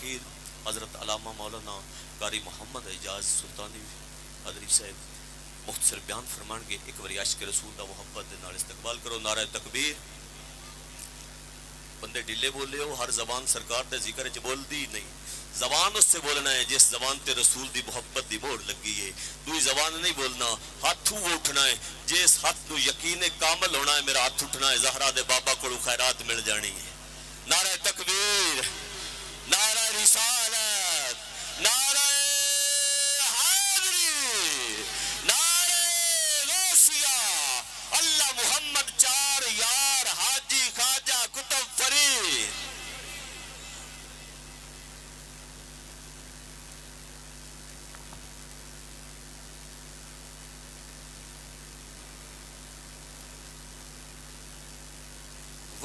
توحید حضرت علامہ مولانا قاری محمد اعجاز سلطانی حضری صاحب مختصر بیان فرمان گے. ایک باری عشق رسول دا محبت دے نال استقبال کرو. نعرہ تکبیر. بندے ڈھلے بولے ہو, ہر زبان سرکار دے ذکر چ بول دی نہیں. زبان اس سے بولنا ہے جس زبان تے رسول دی محبت دی مہر لگی ہے. دوئی زبان نہیں بولنا. ہاتھ وہ اٹھنا ہے جس ہاتھ نو یقین کامل ہونا ہے میرا ہاتھ اٹھنا ہے زہرا دے بابا کو خیرات مل جانی ہے. نعرہ تکبیر, نعرہ رسالت, نعرہ حیدری, نعرہ غوثیہ. اللہ محمد چار یار حاجی خواجہ کتب فرید.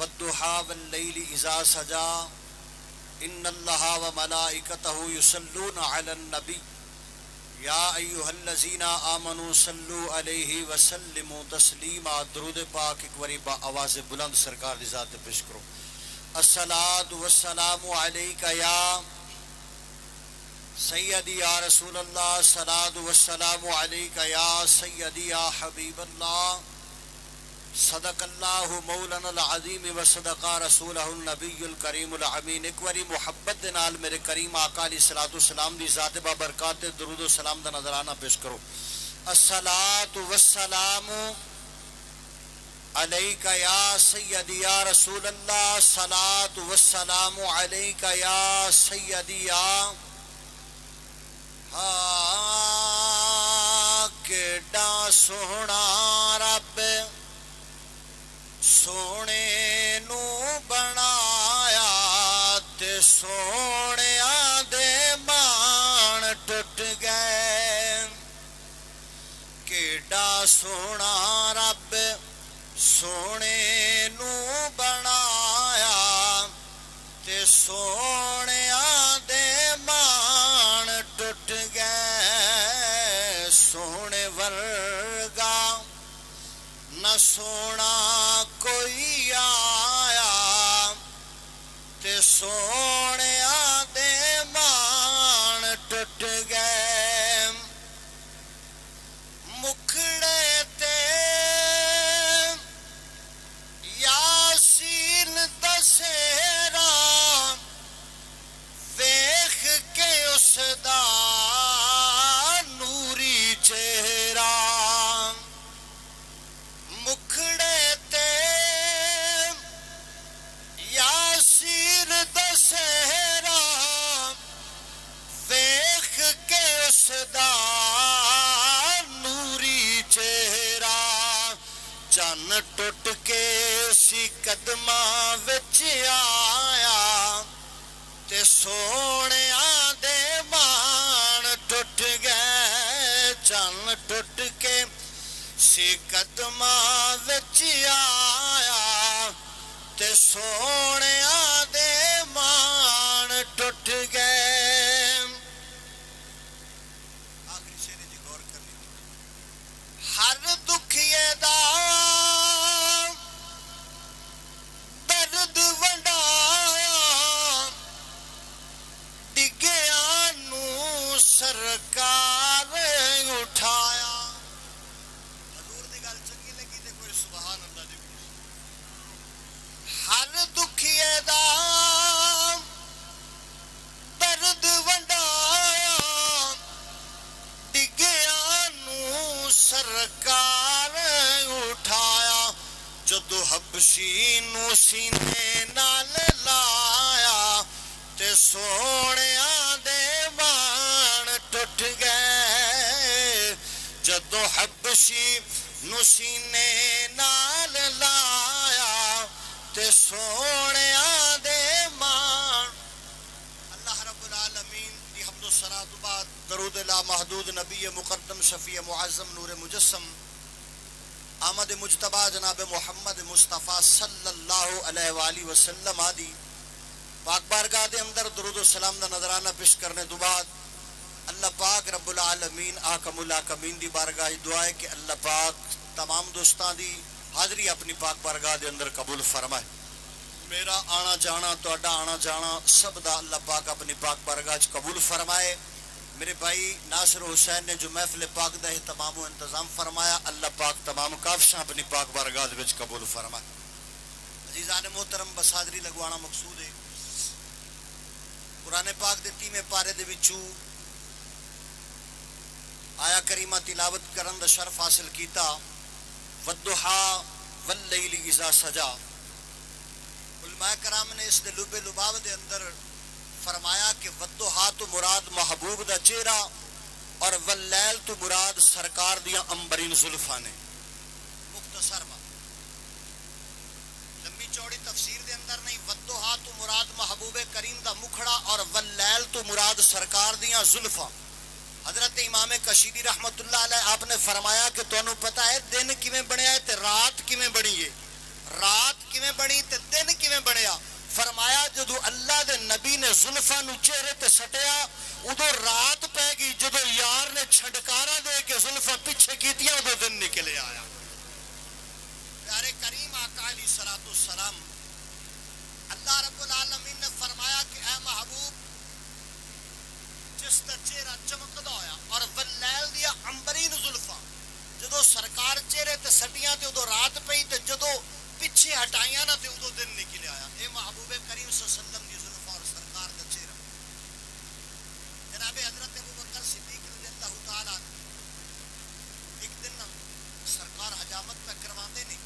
والضحى والليل إذا سجى إن الله وملائكته يصلون على النبي يا أيها الذين آمنوا صلوا عليه وسلموا تسليما. درود پاک ایک باری با آواز بلند سرکار دی ذات پیش کرو. الصلاۃ والسلام علیک یا سیدی یا رسول اللہ. الصلاۃ والسلام علیک یا سیدی یا حبیب اللہ. صدق اللہ مولانا العظیم و صدق رسولہ النبی الکریم الامین. ایک باری محبت دے نال میرے کریم آقا علیہ الصلوۃ والسلام دی ذات بابرکات درود و سلام دا نظرانہ پیش کرو. الصلاۃ والسلام علیک یا سیدی یا رسول اللہ. الصلاۃ والسلام علیک یا سیدی یا کیڈا سوہنا رب سونے نو بنایا تے سونیا دے مان ٹوٹ گئے. کیڈا سونا رب سونے نو بنایا تے سونیا دے مان ٹوٹ گئے. سونے ورگا نہ سونا کوئی آیا تے سونیا دے مان ٹوٹ گئے. مکھڑے تے یاسین دسیرا ویکھ کے اس دا نوری چہرہ. مکھڑے تے یاسین دسہرا ویکھ کے اس دا نوری چہرہ. چن ٹوٹ کے سی قدماں وچ آیا تے سونیا دے مان ٹوٹ گئے. چن ٹوٹ کے سی قدماں وچ آیا تے سونیا دے مان ٹوٹ گئے. آخری شعر جی غور کرنی. ہر دکھیے دا درد ونڈایا ڈگیاں نو سرکار اٹھایا. ہر دکھیے دا درد ونڈایا ڈگیاں نو سرکار اٹھایا. جدو حبشی نو سینے نال لایا تے سونیا دے مان ٹوٹ گئے. جدو حبشی نو سینے نال لایا تے سونیا دے مان. اللہ رب العالمین دی حمد و صلاۃ بعد درود لا محدود نبی مقدم شفیع معظم نور مجسم آمد مجتبی جناب محمد مصطفیٰ صلی اللہ علیہ وآلہ وسلم آدی پاک بارگاہ دے اندر درود و سلام دا نظرانہ پیش کرنے دو بعد اللہ پاک رب العالمین آکم الاکمین دی بارگاہ دعا ہے کہ اللہ پاک تمام دوستان دی حاضری اپنی پاک بارگاہ دے اندر قبول فرمائے. میرا آنا جانا تہاڈا آنا جانا سب دا اللہ پاک اپنی پاک بارگاہ وچ قبول فرمائے. میرے بھائی ناصر حسین نے جو محفل پاک دا اہتمام و انتظام فرمایا اللہ پاک تمام کافشاں اپنی پاک بارگاہ وچ قبول فرمائے. عزیزان محترم بسادری لگوانا مقصود ہے. قرآن پاک دے 30ویں پارے دے وچوں آیا کریمہ تلاوت کرن دا شرف حاصل کیتا. والضحا واللیل اذا سجا. علماء کرام نے اس دے لب لباب دے اندر فرمایا کہ والضحا تو مراد محبوب دا چہرہ اور واللیل تو مراد سرکار دیاں امبرین زلفاں نے. مختصر بات لمبی چوڑی تفسیر دے اندر نہیں. والضحا تو مراد محبوب کریم دا مکھڑا اور واللیل تو مراد سرکار دیاں زلفاں. حضرت امام کشیری رحمت اللہ علیہ آپ نے فرمایا کہ تانوں پتہ ہے دن کیویں بنیا ہے تے رات کیویں بنی ہے. رات کیویں بنی تے دن کیویں بنیا. فرمایا جدو اللہ دے نبی نے زلفاں نو چہرے تے سٹیا ادو رات پہ گئی. جدو یار نے چھڑکارا دے کے زلفاں پیچھے کیتیاں ادو دن نکلے آیا. پیارے کریم آقا علیہ الصلوۃ والسلام اللہ رب العالمین نے فرمایا کہ اے محبوب جس دا چہرہ چمکدا ہویا اور واللیل دیا امبرین زلفاں جدو سرکار چہرے تے سٹیاں تے ادو رات پئی تے جدو پیچھے ہٹائیاں نہ تے ادو دن نکلے آیا. اے محبوب کریم صلی اللہ علیہ وسلم دی زلفاں اور سرکار دا چہرہ. جناب حضرت ابوبکر صدیق رضی اللہ تعالیٰ ایک دن سرکار حجامت پہ کرواندے نے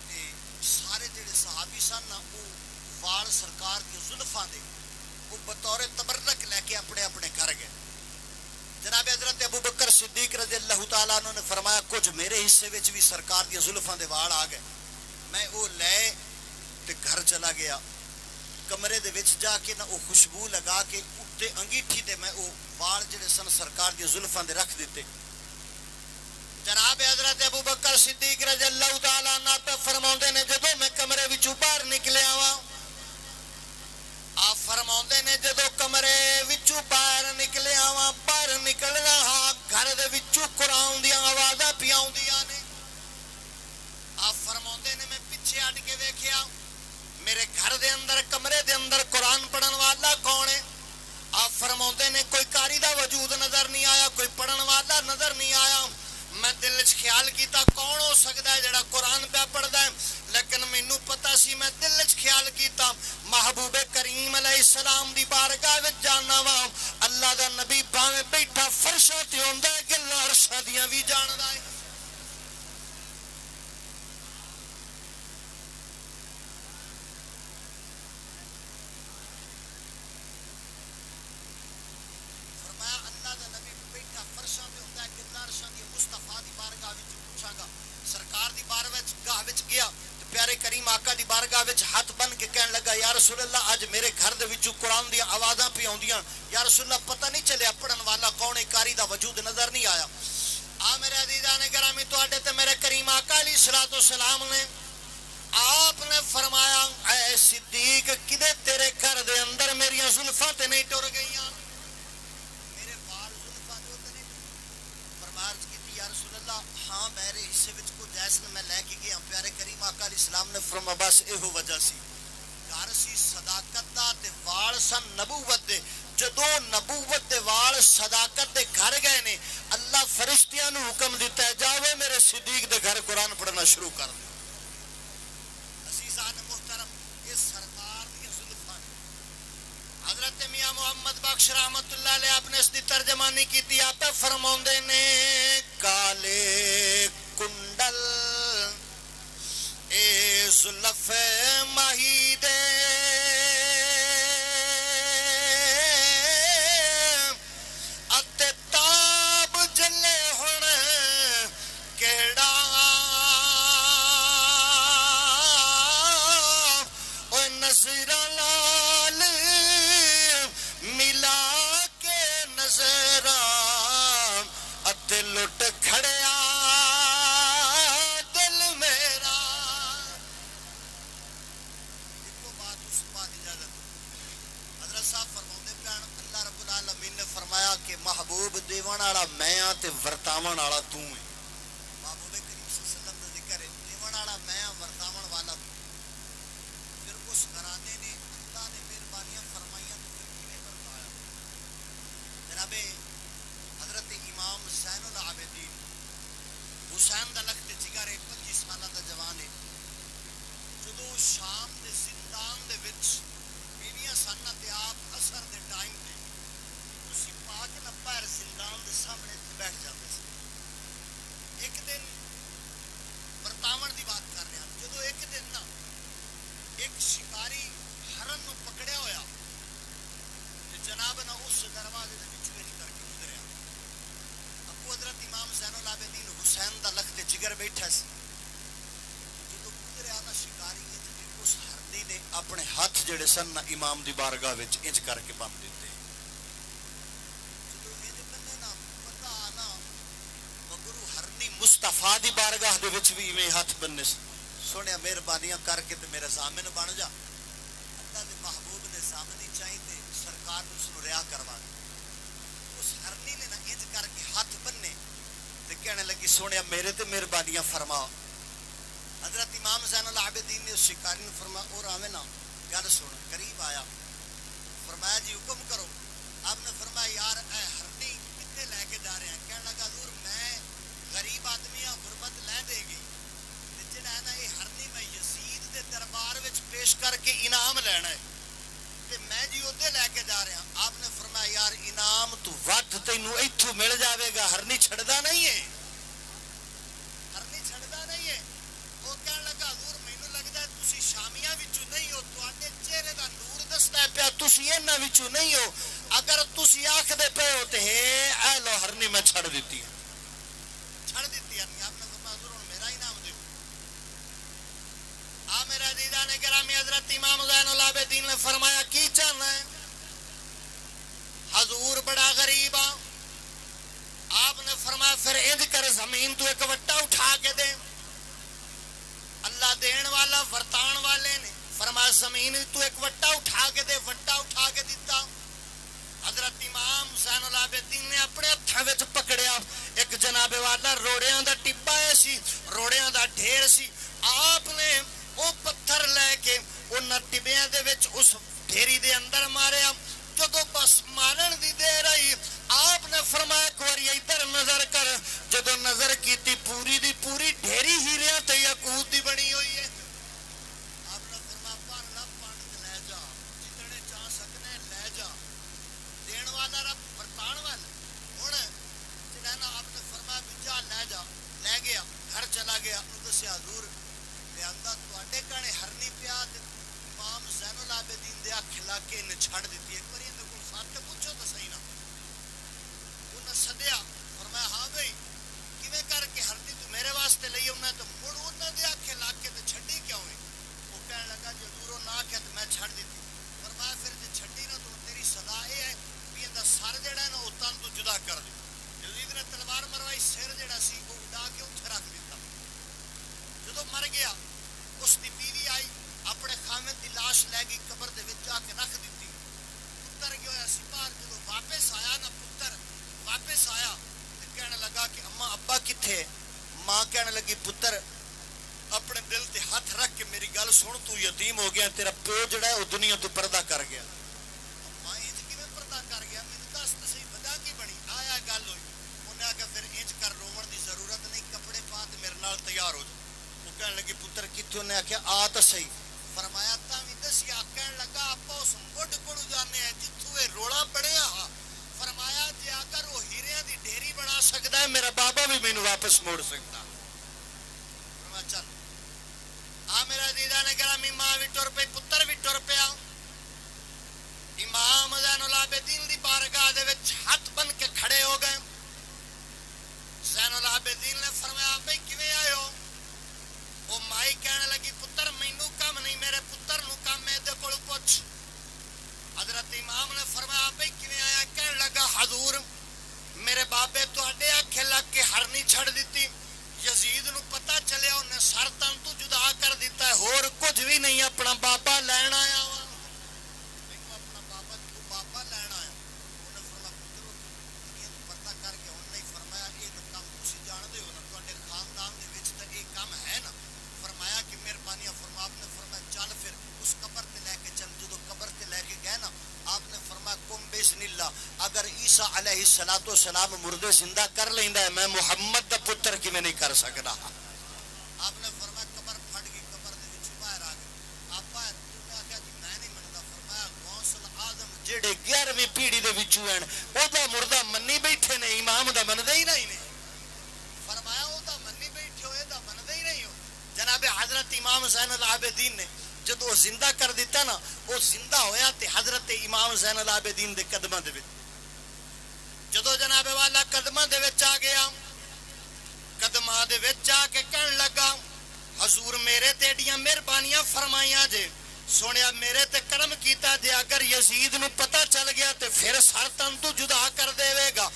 تے سارے جڑے صحابی سن نا وہ وال سرکار دی زلفاں دے وہ بطور تبرک لے کے اپنے اپنے گھر گئے. جناب حضرت ابوبکر صدیق رضی اللہ تعالیٰ عنہ نے فرمایا کچھ میرے حصے وچ بھی سرکار دی زلفاں دے وال آ گئے. میں وہ لے تے گھر چلا گیا. کمرے دے وچ جا کے نہ وہ خوشبو لگا کے اتے انگیٹھی تے میں وہ وال جڑے سن سرکار دی زلفاں دے رکھ دیتے. جناب حضرت ابوبکر صدیق رضی اللہ تعالیٰ عنہ پہ فرماؤندے نے جدو میں کمرے وچوں باہر نکلیا وا آپ فرماؤندے نے جدو کمرے وچوں باہر نکلیا وا باہر نکلنا ہاں گھر دے وچوں قرآن دیاں آوازاں پیاؤندیاں نے. آپ فرماؤندے نے میں پیچھے ہٹ کے ویکھیا میرے گھر دے اندر کمرے دے اندر قرآن پڑھن والا کون ہے. آپ فرماؤندے نے کوئی قاری دا وجود نظر نہیں آیا کوئی پڑھن والا نظر نہیں آیا. میں دل وچ خیال کیتا کون ہو سکتا ہے جڑا قرآن پہ پڑھدا ہے لیکن مینوں پتہ سی میں دل وچ خیال کیتا محبوب کریم علیہ السلام دی بارگاہ وچ جانا وا اللہ دا نبی بھاویں بیٹھا فرشاں تے ہوندا ہے گلاں عرشاں دیاں وی جاندا ہے. سرکار دی بارگاہ وچ گیا تے پیارے کریم آقا دی بارگاہ وچ ہاتھ بن کے کہن لگا یا رسول اللہ اج میرے گھر دے وچوں قرآن دی آوازاں پی آوندیاں. یا رسول اللہ پتہ نہیں چلیا پڑھن والا کون ہے قاری دا وجود نظر نہیں آیا. میرے عزیزان گرامی تواڈے تے میرے کریم آقا علیہ الصلوۃ والسلام نے آپ نے فرمایا اے صدیق کدے تیرے گھر دے اندر میریاں زلفاں تے نہیں ٹر گئیاں میرے وال زلفاں جو تے نہیں. فرمایا یا رسول اللہ ہاں میرے حصے وچ کچھ ایسا میں لے کے گیا. پیارے کریم آقا علیہ السلام نے فرمایا بس ایہو وجہ سی گھر سی صداقت دا تے وال سن نبوت دے. جدو نبوت دے وال صداقت دے گھر گئے نے اللہ فرشتیاں نو حکم دیتا ہے جاوے میرے صدیق دے گھر قرآن پڑھنا شروع کر دے. عزیزان محترم یہ سرکار دی زلفاں حضرت میاں محمد بخش رحمت اللہ علیہ آپ نے اس دی ترجمانی کی تھی. آپ فرماؤندے نے کالے کنڈل اے زلف ماہی دے اتے تاب جلے ہن کیڑا او نظر لال ملا کے نظر اتے لٹ کھڑیا دل میرا. ایک بات اس بات اجازت حضرت صاحب فرماؤندے پہن اللہ رب العالمین نے فرمایا کہ محبوب دیوان والا میں ہاں تے ورتاون والا تو ہے. محبوب کریم صلی اللہ علیہ وسلم دا ذکر ہے دیوان والا میں ہاں ورتاون والا تو. پھر اس حسین دا لخت جگر 25 سالہ دا جوان ہے جدو شام دے زندان دے وچ بیویاں سن تے آپ اثر دے ٹائم تے تسی پاک نہ پیر زندان دے سامنے بیٹھ جاتے سے ایک دن برتاون دی بات کر رہے ہیں جدو ایک دن نا ایک شکاری ہرن نو پکڑیا ہویا تے جناب نا اس دروازے دے وچ کر کے گزریا ابو حضرت امام زین العابدین حسین دا لخت جگر بیٹھا سی جدو گزریا نا شکاری اس ہرنی نے اپنے ہاتھ جڑے سن نا امام دی بارگاہ وچ انج کر کے بن دیتے جدو انج بننے نا پتہ نا مگرو ہرنی مصطفیٰ دی بارگاہ دے وچ بھی میں ہاتھ بننے سونے مہربانیاں کر کے تے میرے ضامن بن جا اللہ دے محبوب دے ضامن ہی چاہیے تے سرکار اس نو ریا کروا دے اس ہرنی نے نا انج کر کے ہاتھ بننے تے کہنے لگی سونے میرے تے مہربانیاں فرما حضرت امام زین العابدین نے اس شکاری نے فرمایا اور آوے نا گل سن قریب آیا فرمایا جی حکم کرو آپ نے فرمایا یار اے ہرنی کتنے لے کے جا رہے ہیں کہنے لگا حضور میں غریب آدمی ہاں غربت لے دے گی جڑا ہے نا یہ ہرنی میں یزید دے دربار وچ پیش کر کے انعام لینا ہے تے میں جی اوتے لے کے جا رہا ہوں آپ نے فرمایا یار انعام تو ود تینوں ایتھوں مل جاوے گا ہرنی چھڑدا نہیں ہے ہرنی چھڑدا نہیں ہے وہ کہنے لگا حضور مینوں لگدا ہے تسی شامیاں وچوں نہیں ہو تواڈے چہرے دا نور دسدا ہے پیا تسی انہاں وچوں نہیں ہو اگر تسی آکھدے پئے ہو تے اے لو ہرنی میں چھڑ دتی ہے چھڑ دتی ہرنی آپ نے فرمایا حضور ہن میرا انعام دیو میرے عزیزان گرامی حضرت امام زین العابدین نے فرمایا کی چاہنا ہے حضور بڑا غریب آ آپ نے فرمایا پھر انج کر زمین تو ایک وٹا اٹھا کے دے اللہ دین والا ورتان والے نے فرمایا زمین تو ایک وٹا اٹھا کے دے وٹا اٹھا کے دیتا حضرت امام زین العابدین نے اپنے ہتھاں وچ پکڑیا ایک جناب والا روڑیاں دا ٹبا ہے سی روڑیاں دا ڈھیر سی آپ نے وہ پتھر لے کے انہاں ٹبیاں دے وچ اس ڈھیری دے اندر ماریا جدو بس مارن دی دیر آئی آپ نے فرمایا ایک باری ادھر نظر کر جدو نظر کیتی پوری دی پوری ڈھیری ہیریاں تے یاقوت دی بنی ہوئی ہے آپ نے فرمایا پان پان لے جا جتنے چاہ سکنے لے جا دین والا رب برتان والا ہن جڑا نا آپ نے فرمایا بھی جا لے گیا گھر چلا گیا انہوں دسیا حضور لیاندا تواڈے کنے ہرنی پیا تے امام زین العابدین دے اکھ لا کے نے چھڑ دتی ایک باری اندے کول ساتھ تے پوچھو تے صحیح نا انہاں سدیا فرمایا ہاں بھائی کیویں کر کے ہرنی تو میرے واسطے لئی انہاں تے مڑ انہاں دے اکھ لا کے تے چھڈی کیوں ہے وہ کہنے لگا جو دوروں نہ کہ تے میں چھڑ دتی فرمایا پھر جے چھڈی نہ تو تیری سزا اے ہے بھی ایندا سر جڑا ہے نا او تن تو جدا کر دے یزید نے تلوار مروائی سر جڑا سی وہ اڑا کے اوتھے رکھ دتا جدو مر گیا اس دی بیوی آئی اپنے خامد دی لاش لے گئی قبر دے وچ جا کے رکھ دتی پتر گیا ہویا سی باہر جدو واپس آیا نا پتر واپس آیا تے کہنے لگا کہ اماں ابا کتھے ماں کہنے لگی پتر اپنے دل تے ہاتھ رکھ کے میری گل سن تو یتیم ہو گیا تیرا پیو جڑا ہے وہ دنیا تو پردہ کر گیا ماں انج کیویں پردہ کر گیا مینوں دس تے صحیح وجہ کی بنی آیا گل ہوئی انہاں آکھیا پھر انج کر روون دی ضرورت نہیں کپڑے پا تے میرے نال تیار ہو جا کہنے لگی پتر کتھوں نے آکھیا آ تا صحیح فرمایا تاں وی دسیا کہنے لگا آپا اس مڈ کولوں جانے ہیں جتھوں اے روڑا پڑیا ہا فرمایا جے اگر وہ ہیریاں دی ڈھیری بنا سکدا ہے میرا بابا بھی مینوں واپس موڑ سکدا فرمایا چل آ میرا عزیزاں نے گرامی ماں وی ٹر پئی پتر وی ٹر پیا امام زین العابدین دی بارگاہ دے وچ ہاتھ بن کے کھڑے ہو گئے زین العابدین نے فرمایا بھئی کیویں آئے ہو وہ مائی کہنے لگی پتر مینوں کم نہیں میرے پتر نو کم ہے دے کول پوچھ حضرت امام نے فرمایا بھئی کیویں آیا کہنے لگا حضور میرے بابے تواڈے آکھے لگ کے ہرنی چھڑ دتی یزید نو پتہ چلیا انہیں سر تن تو جدا کر دیتا ہے ہور کچھ بھی نہیں اپنا بابا لین آیا وا اپنا بابا لین آیا انہیں فرمایا پترو دنیا تو پتہ کر کے ہن نہیں فرمایا یہ تو کم تسی جاندے ہو نا تواڈے خاندان دے وچ تے یہ کم ہے نا فرمایا کہ مہربانی فرما آپ نے فرمایا چل پھر اس قبر تے لے کے چل جدو قبر تے لے کے گئے نا آپ نے فرمایا کمبے باذن اللہ اگر عیسیٰ علیہ السلام مردے زندہ کر لیندا ہے میں محمد دا پتر کیویں نہیں کر سکدا. آپ نے فرمایا قبر پھٹ گئی, قبر دے وچ باہر آ گئے. آپ باہر آکھیا جی میں نہیں مندا. فرمایا غوث العظم جڑے 11ویں پیڑھی دے وچوں ہیں او دا مردہ منی بیٹھے نے, امام دا مندا ہی نہیں نے. فرمایا او دا منی بیٹھے ہو, اے دا مندا ہی نہیں ہو. جناب حضرت امام زین العابدین نے جدو زندہ کر دیتا نا, وہ زندہ ہویا تے حضرت امام زین العابدین دے قدماں دے وچ. جدو جناب والا قدماں دے وچ آ گیا, قدماں دے وچ آ کے کہن لگا حضور میرے تے ایڈیاں مہربانیاں فرمائیاں جے, سونیا میرے تے کرم کیتا جے, اگر یزید نو پتہ چل گیا تے پھر سر تن تو جدا کر دے گا.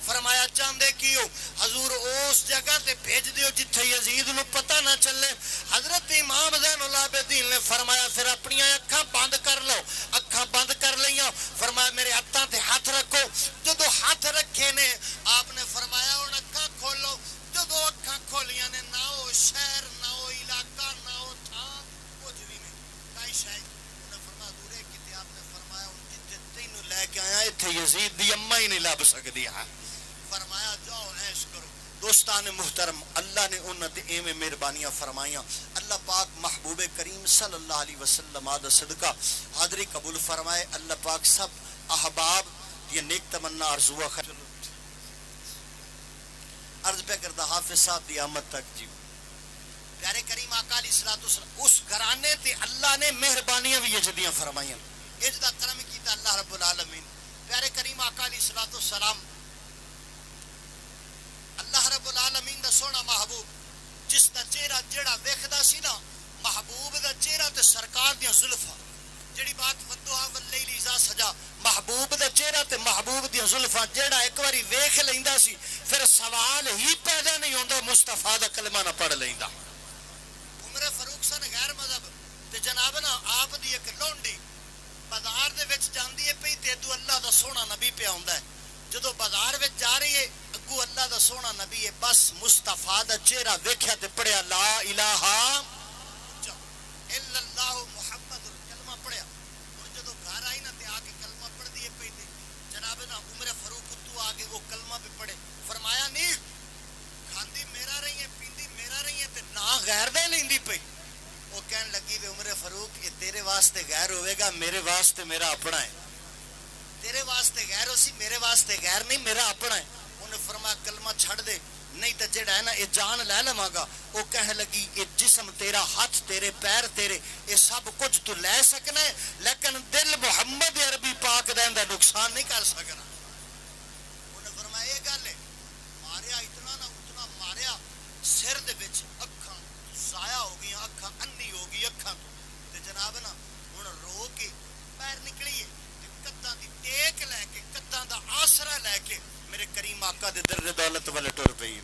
فرمایا چاندے کیو؟ حضور اس جگہ تے بھیج دیو جتھے یزید نو پتہ نہ چلے. حضرت امام زین العابدین نے فرمایا پھر اپنی اکھاں بند کر لو. اکھاں بند کر لیاں. فرمایا میرے ہاتھاں تے ہاتھ رکھو. جدو ہاتھ رکھے نے آپ نے فرمایا ہن اکھاں کھولو. جدو اکھاں کھولیاں نے نہ او شہر نہ او علاقہ نہ او تھاں کچھ بھی نہیں, کئی شے. انہاں فرمایا دورے کتے. آپ نے فرمایا ہن جتھے تینوں لے کے آیا ایتھے یزید دی اماں ہی نہیں لب سکدی ہے. فرمایا جاؤ عیش کرو. دوستان محترم, اللہ نے انہاں تے ایویں مہربانیاں فرمائیاں. اللہ پاک محبوب کریم صلی اللہ علیہ وسلم دا صدقہ حاضری قبول فرمائے. اللہ پاک سب احباب یہ نیک تمنا آرزو خیر عرض پہ کرتا حافظ صاحب دی آمد تک. جی پیارے کریم آقا علیہ الصلوۃ والسلام اس گھرانے تے اللہ نے مہربانیاں بھی اجدیاں فرمائیاں, اجدا کرم کیتا اللہ رب العالمین. پیارے کریم آقا علیہ الصلوۃ والسلام اللہ رب العالمین دا سونا محبوب جس دا چہرہ جڑا ویکھدا سی نا, محبوب دا چہرہ تے سرکار دیاں زلفاں, جڑی بات ودھا واللیل اذا سجا, محبوب دا چہرہ تے محبوب دیاں زلفاں جڑا ایک واری ویکھ لیندا سی پھر سوال ہی پیدا نہیں ہوندا مصطفیٰ دا کلمہ نہ پڑھ لیندا. عمر فاروق سن غیر مذہب تے جناب نا آپ دی ایک لونڈی بازار دے وچ جاندی ہے پئی تے دو اللہ دا سونا نبی پہ آوندا ہے. جدو بازار وچ جا رہی ہے اگو اللہ دا سونا نبی ہے, بس مصطفیٰ دا چہرہ ویکھیا تے پڑھیا لا الہ الا اللہ محمد کلمہ پڑھیا. اور جدو گھر آئی نا تے آ کے کلمہ پڑھ دیے پئی تے جناب نا عمر فاروق تو آگے وہ کلمہ بھی پڑھے. فرمایا نہیں کھاندی میرا رہی ہے پیندی میرا رہی ہے تے نہ غیر دے لیندی پئی. وہ کہن لگی وے عمر فاروق یہ تیرے واسطے غیر ہوئے گا, میرے واسطے میرا اپنا ہے. تیرے واسطے غیر ہو سی, میرے واسطے غیر نہیں, میرا اپنا ہے. انہیں فرمایا کلمہ چھڑ دے نہیں تو جڑا ہے نا یہ جان لے لواں گا. وہ کہنے لگی یہ جسم تیرا, ہاتھ تیرے, پیر تیرے, یہ سب کچھ تو لے سکنا ہے لیکن دل محمد عربی پاک دین دا نقصان نہیں کر سکنا. انہیں فرمایا یہ گل ہے, ماریا اتنا نہ اتنا ماریا سر دے وچ اکھاں ضائع ہو گئی, اکھاں انی ہو گئی اکھاں تو جناب نا ہن رو کے پیر نکلیے کداں دی ٹیک لے کے کداں دا آسرا لے کے میرے کریم آقا دے در دولت والے ٹر پئی.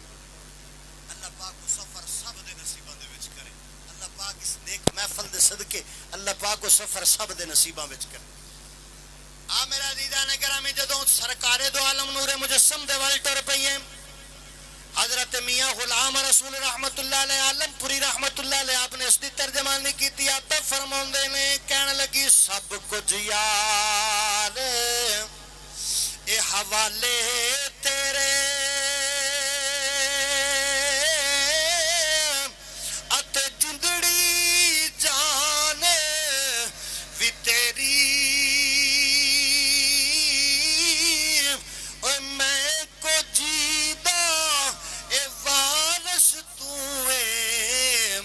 اللہ پاک کو سفر سب دے نصیباں دے وچ کرے. اللہ پاک اس نیک محفل دے صدقے اللہ پاک کو سفر سب دے نصیباں وچ کرے. آ میرا عزیزاں نے گرامی جدوں سرکار دو عالم نور مجسم دے وال ٹر پئی ہیں حضرت میاں غلام رسول رحمت اللہ علیہ عالم پوری رحمت اللہ علیہ, آپ نے اس دی ترجمانی کیتی. آتا فرماوندے نے کہن لگی سب کچھ یار اے حوالے تیرے ات جندڑی جان بھی تیری, اوے میں کو جیدا اے وارث تو اے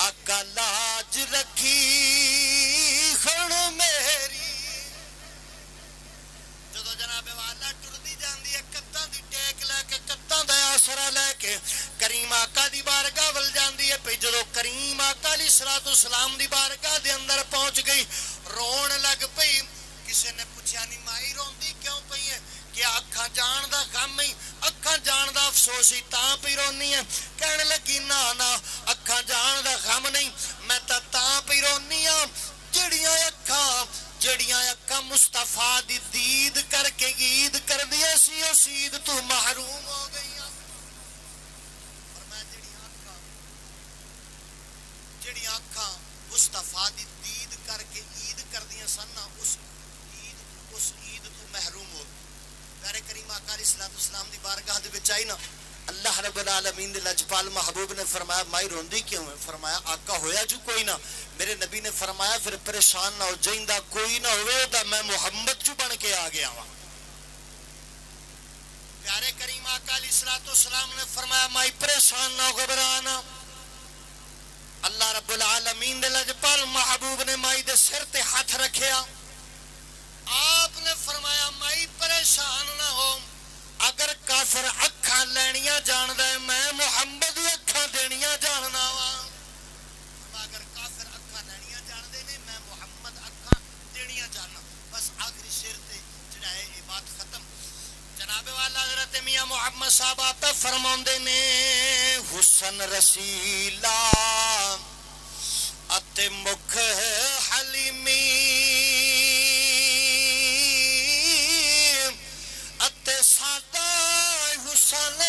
آقا لاج رکھی خن میری. جدو جناب والا ٹردی جاندی ہے کتاں دی ٹیک لے کے کتاں دا آسرا لے کے کریم آقا دی بارگاہ ول جاندی ہے پئی. جدو کریم آقا علیہ الصلوۃ والسلام دی بارگاہ دے اندر پہنچ گئی رون لگ پئی. کسے نے پوچھا نہیں مائی روندی کیوں پئی ہے؟ کہ اکھاں جان دا غم ہی, اکھاں جان دا افسوس ہی تاں پئی رونی ہے. کہنے لگی نا نا اکھاں جان دا غم نہیں, میں تاں پئی رونی ہاں جڑیاں اکھاں مصطفیٰ دی دید کر کے عید کر دیا سی اس عید تو محروم ہو گئی. اور میں جڑیاں اکھاں مصطفیٰ دی دید کر کے عید کر دیا سن اس عید تو محروم ہو سچائی نا اللہ رب العالمین دے لجپال محبوب نے فرمایا مائی روندی کیوں ہے؟ فرمایا آقا ہویا جو کوئی نہ. میرے نبی نے فرمایا پھر پریشان نہ ہو جائندہ کوئی نہ ہوئے دا میں محمد جو بن کے آ گیا ہوں. پیارے کریم آقا علیہ السلام نے فرمایا مائی پریشان نہ ہو گھبرانا. اللہ رب العالمین دے لجپال محبوب نے مائی دے سر تے ہاتھ رکھیا. آپ نے فرمایا مائی پریشان نہ ہو. اگر کافر اکھاں لینیاں جان دے میں محمد اکھاں دینیاں جاننا وا. اگر کافر اکھاں لینیاں جان دے نے میں محمد اکھاں دینیاں جاننا. بس آخری شیر تے جڑا ہے یہ بات ختم. جناب والا حضرت میاں محمد صاحب آپ فرماندے نے حسن رسیلا اتے مکھ حلیمی اتے سادہ حسن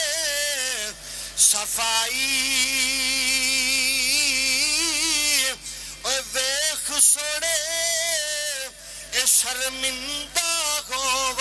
صفائی اے ویکھ سوڑے اے شرمندہ ہو